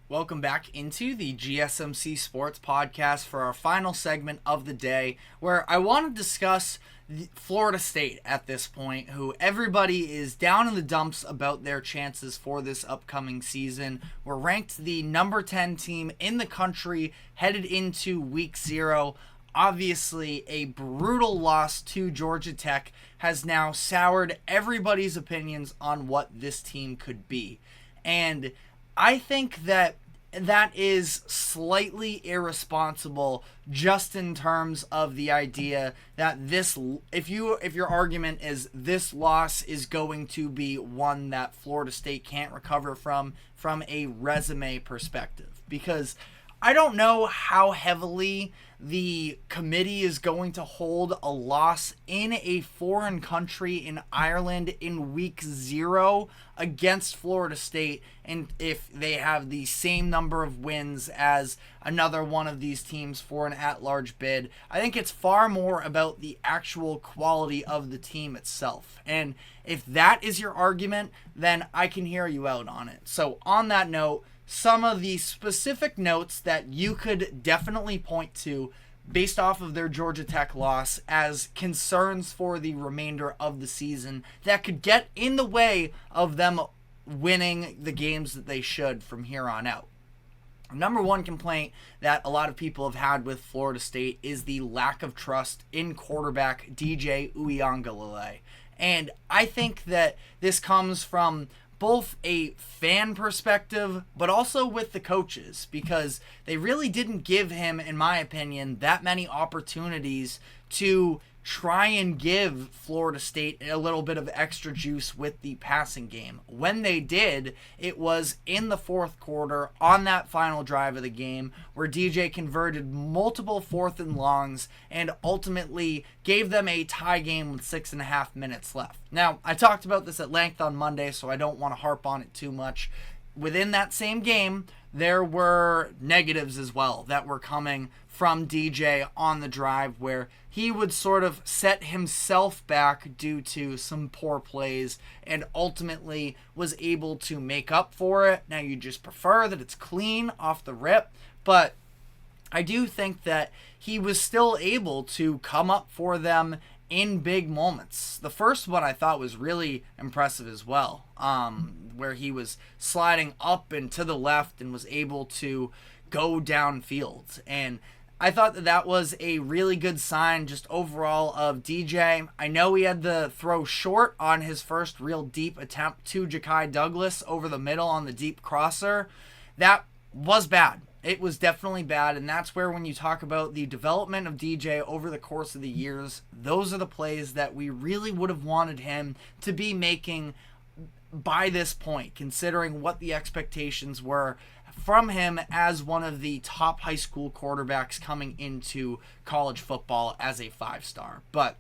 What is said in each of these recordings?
Welcome back into the GSMC Sports Podcast for our final segment of the day, where I want to discuss Florida State at this point, who everybody is down in the dumps about their chances for this upcoming season. We're ranked the number 10 team in the country headed into week 0. Obviously, a brutal loss to Georgia Tech has now soured everybody's opinions on what this team could be. And I think that is slightly irresponsible, just in terms of the idea that if your argument is this loss is going to be one that Florida State can't recover from a resume perspective, because I don't know how heavily the committee is going to hold a loss in a foreign country in Ireland in week 0 against Florida State, and if they have the same number of wins as another one of these teams for an at-large bid. I think it's far more about the actual quality of the team itself. And if that is your argument, then I can hear you out on it. So on that note, some of the specific notes that you could definitely point to based off of their Georgia Tech loss as concerns for the remainder of the season that could get in the way of them winning the games that they should from here on out. Number one complaint that a lot of people have had with Florida State is the lack of trust in quarterback DJ Uiagalelei. And I think that this comes from both a fan perspective, but also with the coaches, because they really didn't give him, in my opinion, that many opportunities to try and give Florida State a little bit of extra juice with the passing game. When they did, it was in the fourth quarter on that final drive of the game where DJ converted multiple 4th and longs and ultimately gave them a tie game with 6.5 minutes left. Now, I talked about this at length on Monday, so I don't want to harp on it too much. Within that same game, there were negatives as well that were coming from DJ on the drive, where he would sort of set himself back due to some poor plays and ultimately was able to make up for it. Now, you just prefer that it's clean off the rip, but I do think that he was still able to come up for them in big moments. The first one I thought was really impressive as well, where he was sliding up and to the left and was able to go downfield. And I thought that was a really good sign just overall of DJ. I know he had the throw short on his first real deep attempt to Ja'Kai Douglas over the middle on the deep crosser. That was bad. It was definitely bad, and that's where, when you talk about the development of DJ over the course of the years, those are the plays that we really would have wanted him to be making by this point, considering what the expectations were from him as one of the top high school quarterbacks coming into college football as a 5-star. But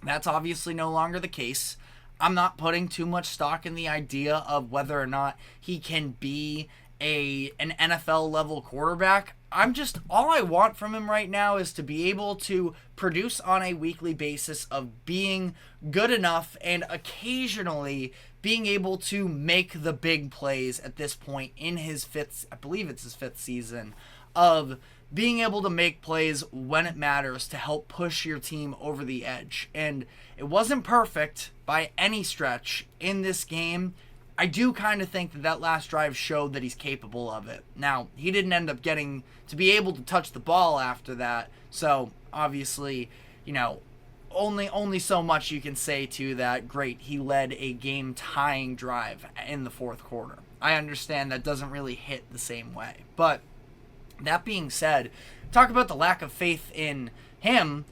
that's obviously no longer the case. I'm not putting too much stock in the idea of whether or not he can be an NFL level quarterback. All I want from him right now is to be able to produce on a weekly basis of being good enough and occasionally being able to make the big plays at this point in his I believe it's his 5th season, of being able to make plays when it matters to help push your team over the edge. And it wasn't perfect by any stretch in this game. I do kind of think that last drive showed that he's capable of it. Now, he didn't end up getting to be able to touch the ball after that, so obviously, only so much you can say to that. Great, he led a game-tying drive in the fourth quarter. I understand that doesn't really hit the same way. But that being said, talk about the lack of faith in him,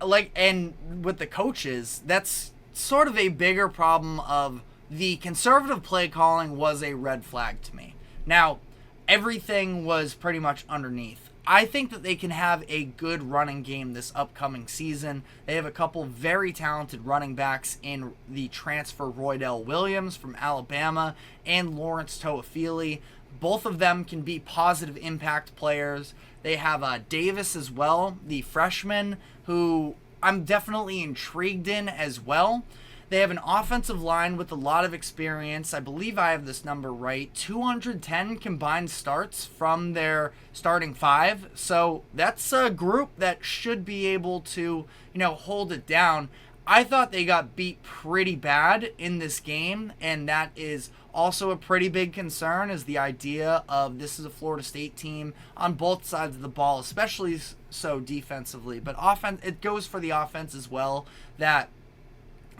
and with the coaches, that's sort of a bigger problem of the conservative play calling was a red flag to me. Now, everything was pretty much underneath. I think that they can have a good running game this upcoming season. They have a couple very talented running backs in the transfer Roydell Williams from Alabama and Lawrence Toafili. Both of them can be positive impact players. They have Davis as well, the freshman, who I'm definitely intrigued in as well. They have an offensive line with a lot of experience. I believe I have this number right. 210 combined starts from their starting five. So that's a group that should be able to, hold it down. I thought they got beat pretty bad in this game, and that is also a pretty big concern, is the idea of this is a Florida State team on both sides of the ball, especially so defensively. But offense, it goes for the offense as well, that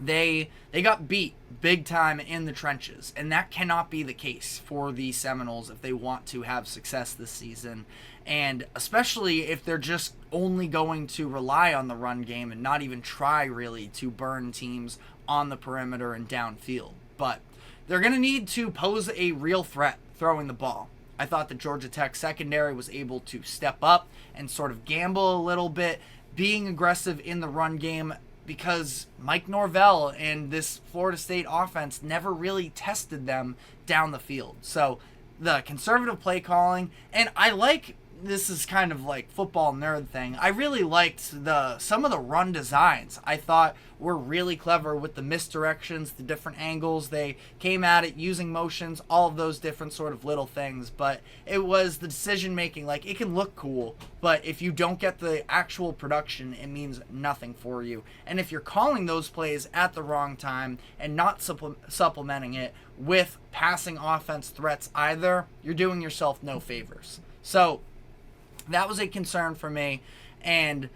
they got beat big time in the trenches, and that cannot be the case for the Seminoles if they want to have success this season, and especially if they're just only going to rely on the run game and not even try really to burn teams on the perimeter and downfield. But they're going to need to pose a real threat throwing the ball. I thought the Georgia Tech secondary was able to step up and sort of gamble a little bit, being aggressive in the run game, because Mike Norvell and this Florida State offense never really tested them down the field. So the conservative play calling, and this is kind of like football nerd thing, I really liked some of the run designs. I thought were really clever with the misdirections, the different angles they came at it, using motions, all of those different sort of little things. But it was the decision making. Like, it can look cool, but if you don't get the actual production, it means nothing for you. And if you're calling those plays at the wrong time and not supplementing it with passing offense threats either, you're doing yourself no favors. So that was a concern for me. And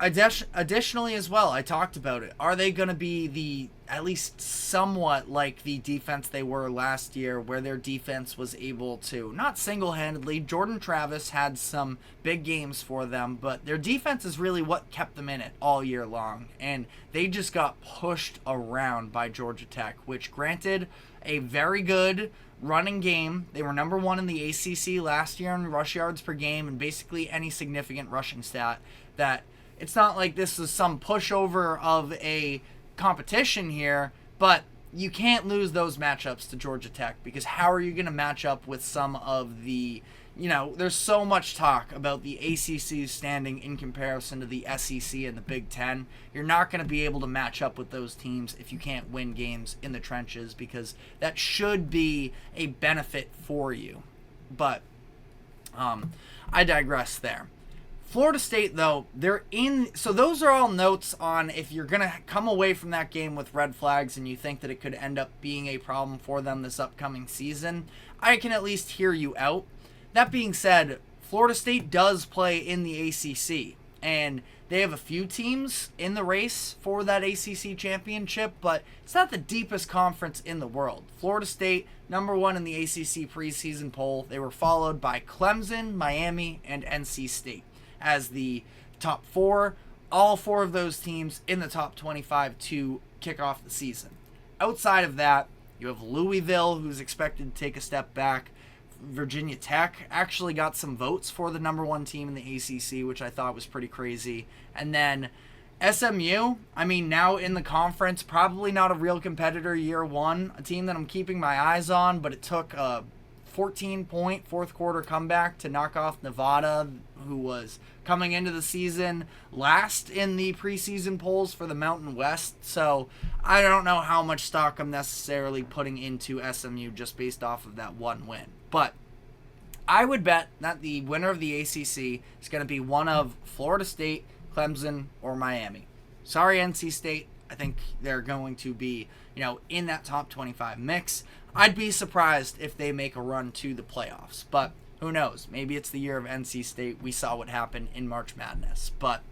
additionally as well, I talked about it. Are they going to be at least somewhat like the defense they were last year, where their defense was able to, not single-handedly, Jordan Travis had some big games for them, but their defense is really what kept them in it all year long. And they just got pushed around by Georgia Tech, which, granted, a very good running game. They were number one in the ACC last year in rush yards per game, and basically any significant rushing stat. That it's not like this is some pushover of a competition here, but you can't lose those matchups to Georgia Tech, because how are you going to match up with some of the, there's so much talk about the ACC's standing in comparison to the SEC and the Big Ten. You're not going to be able to match up with those teams if you can't win games in the trenches, because that should be a benefit for you. But I digress there. Florida State, though, so those are all notes on if you're going to come away from that game with red flags and you think that it could end up being a problem for them this upcoming season. I can at least hear you out. That being said, Florida State does play in the ACC, and they have a few teams in the race for that ACC championship, but it's not the deepest conference in the world. Florida State, number one in the ACC preseason poll. They were followed by Clemson, Miami, and NC State as the top four. All four of those teams in the top 25 to kick off the season. Outside of that, you have Louisville, who's expected to take a step back. Virginia Tech actually got some votes for the number one team in the ACC, which I thought was pretty crazy. And then SMU, now in the conference, probably not a real competitor year one, a team that I'm keeping my eyes on, but it took a 14-point fourth quarter comeback to knock off Nevada, who was coming into the season last in the preseason polls for the Mountain West. So I don't know how much stock I'm necessarily putting into SMU just based off of that one win. But I would bet that the winner of the ACC is going to be one of Florida State, Clemson, or Miami. Sorry, NC State. I think they're going to be, in that top 25 mix. I'd be surprised if they make a run to the playoffs, but who knows? Maybe it's the year of NC State. We saw what happened in March Madness. But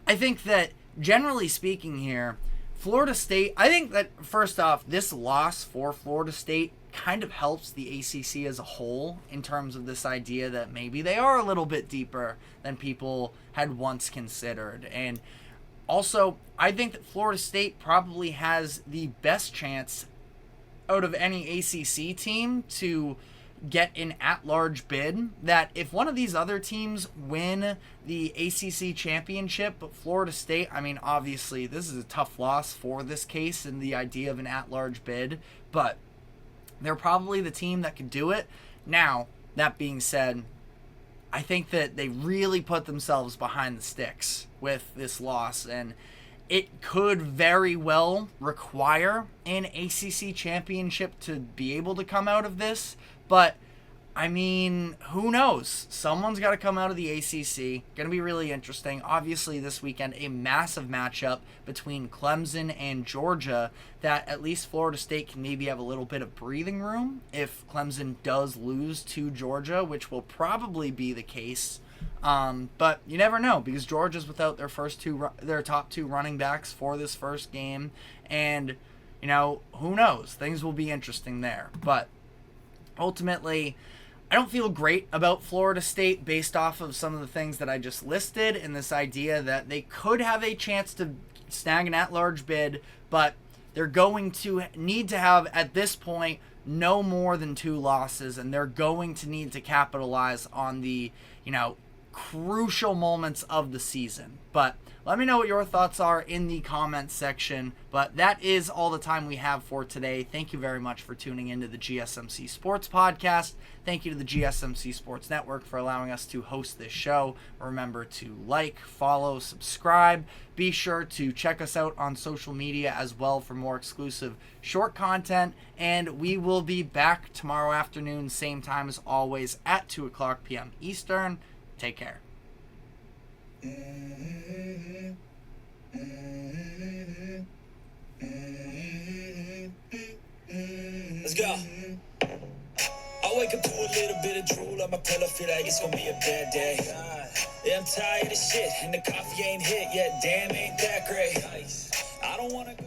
I think that, generally speaking here, Florida State, I think that, first off, this loss for Florida State kind of helps the ACC as a whole in terms of this idea that maybe they are a little bit deeper than people had once considered. And also, I think that Florida State probably has the best chance out of any ACC team to get an at-large bid, that if one of these other teams win the ACC championship, but Florida State, obviously this is a tough loss for this case and the idea of an at-large bid, but they're probably the team that could do it. Now, that being said, I think that they really put themselves behind the sticks with this loss, and it could very well require an ACC championship to be able to come out of this, but I mean, who knows? Someone's got to come out of the ACC. Going to be really interesting. Obviously, this weekend, a massive matchup between Clemson and Georgia that at least Florida State can maybe have a little bit of breathing room if Clemson does lose to Georgia, which will probably be the case. But you never know, because Georgia's without their top two running backs for this first game. And, you know, who knows? Things will be interesting there. But ultimately, I don't feel great about Florida State based off of some of the things that I just listed and this idea that they could have a chance to snag an at-large bid, but they're going to need to have, at this point, no more than 2 losses, and they're going to need to capitalize on the, crucial moments of the season. But let me know what your thoughts are in the comments section. But that is all the time we have for today. Thank you very much for tuning into the GSMC Sports Podcast. Thank you to the GSMC Sports Network for allowing us to host this show. Remember to like, follow, subscribe. Be sure to check us out on social media as well for more exclusive short content. And we will be back tomorrow afternoon, same time as always, at 2 o'clock p.m. Eastern. Take care. Let's go. I wake up to a little bit of drool on my pillow, feel like it's gonna be a bad day. Yeah, I'm tired of shit, and the coffee ain't hit yet. Damn, ain't that great. I don't wanna go.